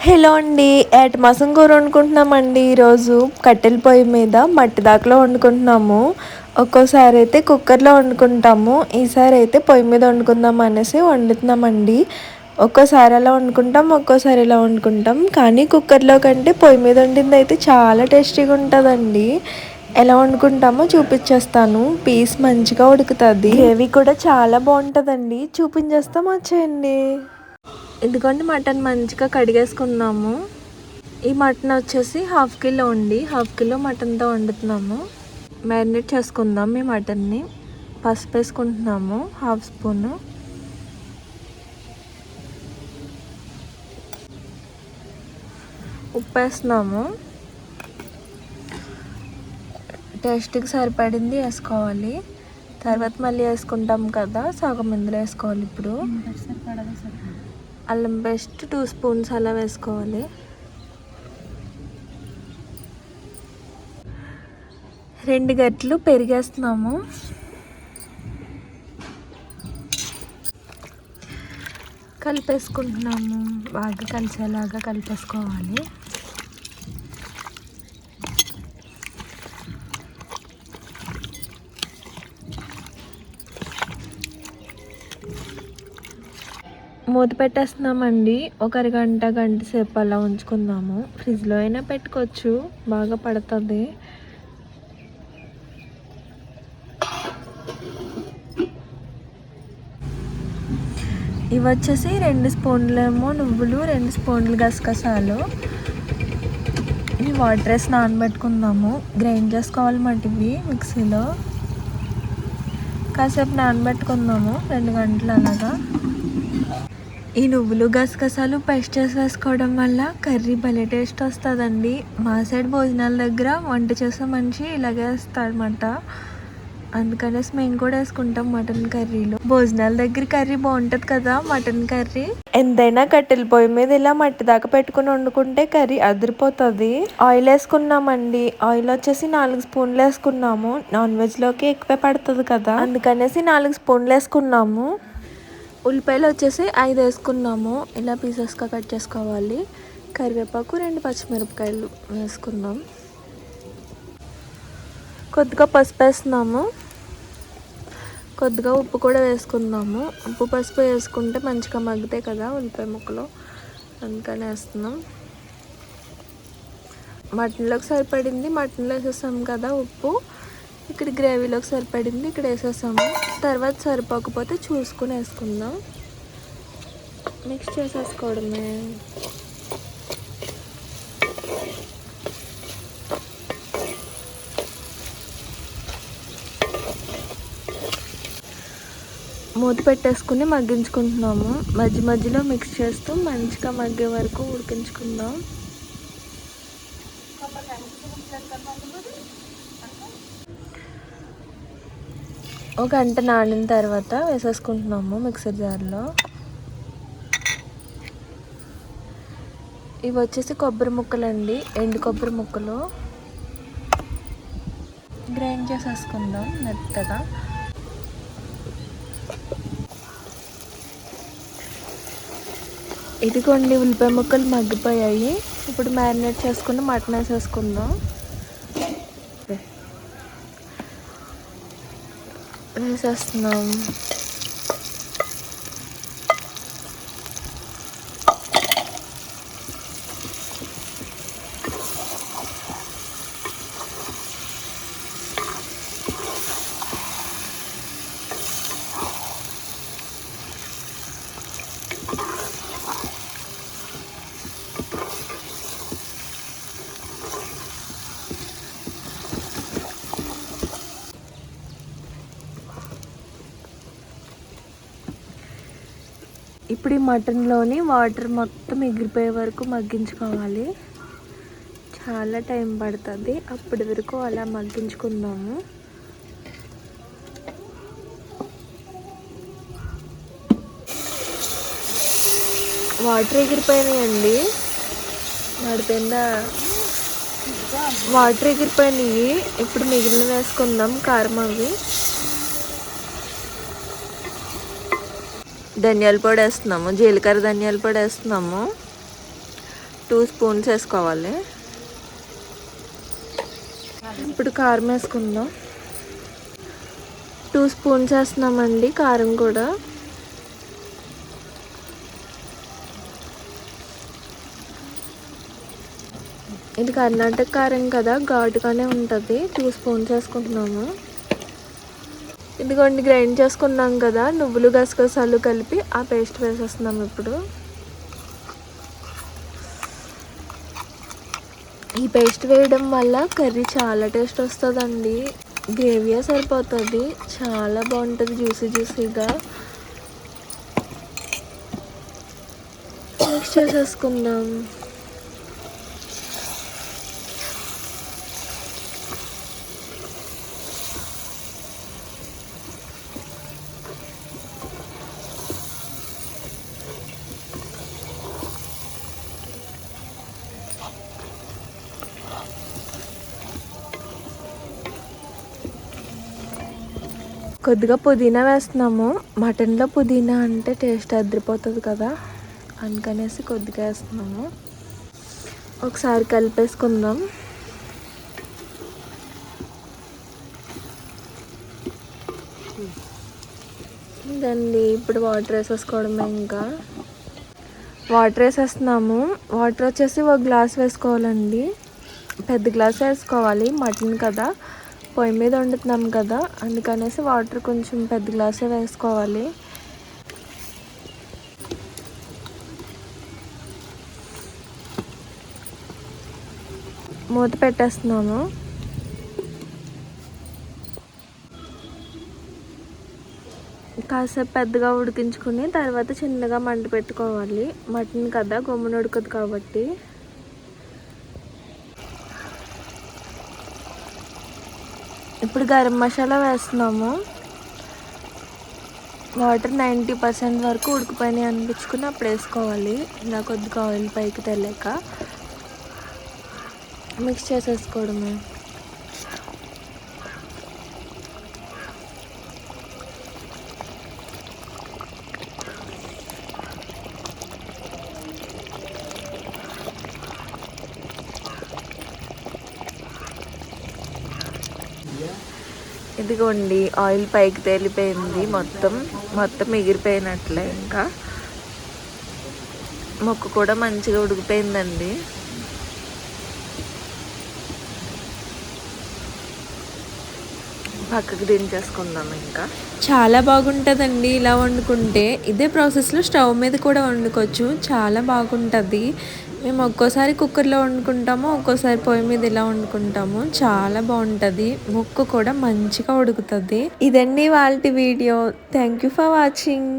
Hello అండి, ఏట మాసం కూర వండుకుంటున్నామండి. ఈరోజు కట్టెల పొయ్యి మీద మట్టి దాకలో వండుకుంటున్నాము. ఒక్కోసారి అయితే కుక్కర్లో వండుకుంటాము, ఈసారి అయితే పొయ్యి మీద వండుకుందాం అనేసి వండుతున్నామండి. ఒక్కోసారి అలా వండుకుంటాం, ఒక్కోసారి ఇలా వండుకుంటాం. కానీ కుక్కర్లో కంటే పొయ్యి మీద వండింది అయితే చాలా టేస్టీగా ఉంటుందండి. ఎలా వండుకుంటామో చూపించేస్తాను. పీస్ మంచిగా ఉడుకుతుంది, గ్రేవీ కూడా చాలా బాగుంటుందండి. చూపించేస్తాం, వచ్చేయండి. ఇదిగోండి, మటన్ మంచిగా కడిగేసుకున్నాము. ఈ మటన్ వచ్చేసి హాఫ్ కిలో అండి. హాఫ్ కిలో మటన్తో వండుతున్నాము. మ్యారినేట్ చేసుకుందాం ఈ మటన్ని. పసుపు వేసుకుంటున్నాము హాఫ్ స్పూను. ఉప్పు వేస్తున్నాము. టేస్ట్కి సరిపడింది వేసుకోవాలి. తర్వాత మళ్ళీ వేసుకుంటాం కదా, సగం ఇందులో వేసుకోవాలి. ఇప్పుడు అల్లం పేస్ట్ 2 స్పూన్స్ అలా వేసుకోవాలి. రెండు గట్లు పెరిగేస్తున్నాము. కలిపేసుకుంటున్నాము, బాగా కలిసేలాగా కలిపేసుకోవాలి. మూత పెట్టేస్తున్నామండి. ఒక అరగంట గంట సేపు అలా ఉంచుకుందాము. ఫ్రిడ్జ్లో అయినా పెట్టుకోవచ్చు, బాగా పడుతుంది. ఇవి వచ్చేసి 2 స్పూన్లేమో నువ్వులు, 2 స్పూన్లు గసగసాలు. ఇవి వాటర్ వేసి నానబెట్టుకుందాము. గ్రైండ్ చేసుకోవాలన్నమాట ఇవి మిక్సీలో. కాసేపు నానబెట్టుకుందాము, 2 గంటలు అలాగా. ఈ నువ్వులు గసగసాలు పేస్ట్ చేసి వేసుకోవడం వల్ల కర్రీ భలే టేస్ట్ వస్తుందండి. మా సైడ్ భోజనాల దగ్గర వంట చేసే మనిషి ఇలాగే వేస్తాడనమాట. అందుకనేసి మేము కూడా వేసుకుంటాం మటన్ కర్రీలో. భోజనాల దగ్గర కర్రీ బాగుంటుంది కదా మటన్ కర్రీ. ఎంతైనా కట్టెల పొయ్యి మీద ఇలా మట్టి దాకా పెట్టుకుని వండుకుంటే కర్రీ అదిరిపోతుంది. ఆయిల్ వేసుకున్నామండి. ఆయిల్ వచ్చేసి 4 స్పూన్లు వేసుకున్నాము. నాన్ వెజ్లోకి ఎక్కువే పడుతుంది కదా, అందుకనేసి 4 స్పూన్లు వేసుకున్నాము. ఉల్లిపాయలు వచ్చేసి 5 వేసుకున్నాము. ఇలా పీసెస్గా కట్ చేసుకోవాలి. కరివేపాకు 2 పచ్చిమిరపకాయలు వేసుకుందాం. కొద్దిగా పసుపు వేస్తున్నాము. కొద్దిగా ఉప్పు కూడా వేసుకుందాము. ఉప్పు పసుపు వేసుకుంటే మంచిగా మగ్గుతాయి కదా ఉల్లిపాయ ముక్కలు, అందుకని వేస్తున్నాం. మటన్లోకి సరిపడింది మటన్లో వేసేసాం కదా ఉప్పు. ఇక్కడ గ్రేవీలోకి సరిపడింది ఇక్కడ వేసేసాము. తర్వాత సరిపోకపోతే చూసుకుని వేసుకుందాం. మిక్స్ చేసేసుకోవడమే. మూత పెట్టేసుకుని మగ్గించుకుంటున్నాము. మధ్య మధ్యలో మిక్స్ చేస్తూ మంచిగా మగ్గే వరకు ఉడికించుకుందాం. ఒక గంట నానిన తర్వాత వేసేసుకుంటున్నాము మిక్సర్ జార్లో. ఇవి వచ్చేసి కొబ్బరి ముక్కలండి, ఎండు కొబ్బరి ముక్కలు. గ్రైండ్ చేసేసుకుందాం మెత్తగా. ఇదిగోండి, ఉల్లిపాయ ముక్కలు మగ్గిపోయాయి. ఇప్పుడు మ్యారినేట్ చేసుకుని మటన్ వేసేసుకుందాం. వేసేస్తున్నాం. ఇప్పుడు ఈ మటన్లోని వాటర్ మొత్తం ఎగిరిపోయే వరకు మగ్గించుకోవాలి. చాలా టైం పడుతుంది. అప్పటి వరకు అలా మగ్గించుకుందాము. వాటర్ ఎగిరిపోయినాయండి. వాడిపోయిందా? వాటర్ ఎగిరిపోయినాయి. ఇప్పుడు మిగిలిన వేసుకుందాం కారం. అవి ధనియాల పొడి వేస్తున్నాము, జీలకర్ర ధనియాల పొడి వేస్తున్నాము. 2 స్పూన్స్ వేసుకోవాలి. ఇప్పుడు కారం వేసుకుందాం. 2 స్పూన్స్ వేస్తున్నామండి కారం కూడా. ఇది కర్ణాటక కారం కదా, ఘాటుగానే ఉంటుంది. 2 స్పూన్స్ వేసుకుంటున్నాము. ఇదిగోండి గ్రైండ్ చేసుకున్నాం కదా, నువ్వులు గసగసాలు కలిపి ఆ పేస్ట్ వేసేస్తున్నాం. ఇప్పుడు ఈ పేస్ట్ వేయడం వల్ల కర్రీ చాలా టేస్ట్ వస్తుందండి. గ్రేవీ సరిపోతుంది, చాలా బాగుంటుంది జ్యూసీగా. మిక్స్ చేసేసుకుందాం. కొద్దిగా పుదీనా వేస్తున్నాము. మటన్లో పుదీనా అంటే టేస్ట్ అదిరిపోతుంది కదా, అందుకనేసి కొద్దిగా వేస్తున్నాము. ఒకసారి కలిపేసుకుందాం. ఇదండి, ఇప్పుడు వాటర్ వేసేసుకోవడమే. ఇంకా వాటర్ వేసేస్తున్నాము. వాటర్ వచ్చేసి 1 గ్లాస్ వేసుకోవాలండి, పెద్ద గ్లాస్ వేసుకోవాలి. మటన్ కదా, పొయ్యి మీద వండుతున్నాం కదా, అందుకనేసి వాటర్ కొంచెం పెద్ద గ్లాసే వేసుకోవాలి. మూత పెట్టేస్తున్నాము. కాసేపు పెద్దగా ఉడికించుకుని తర్వాత చిన్నగా మంట పెట్టుకోవాలి. మటన్ కదా, గమ్మున ఉడకదు కాబట్టి. ఇప్పుడు గరం మసాలా వేస్తున్నాము. వాటర్ 90% వరకు ఉడికిపోయినాయి అనిపించుకుని అప్పుడు వేసుకోవాలి. ఇలా కొద్దిగా ఆయిల్ పైకి తెలేక మిక్స్ చేసేసుకోవడమే. ఇదిగోండి, ఆయిల్ పైకి తేలిపోయింది. మొత్తం ఎగిరిపోయినట్లే. ఇంకా ముక్క కూడా మంచిగా ఉడికిపోయిందండి. పక్కకు దించేసుకుందాం. ఇంకా చాలా బాగుంటుందండి ఇలా వండుకుంటే. ఇదే ప్రాసెస్లో స్టవ్ మీద కూడా వండుకోవచ్చు, చాలా బాగుంటుంది. మేము ఒక్కోసారి కుక్కర్లో వండుకుంటాము, ఒక్కోసారి పొయ్యి మీద ఇలా వండుకుంటాము. చాలా బాగుంటుంది, ముక్క కూడా మంచిగా ఉడుకుతుంది. ఇదండి వాళ్ళ video. Thank you for watching.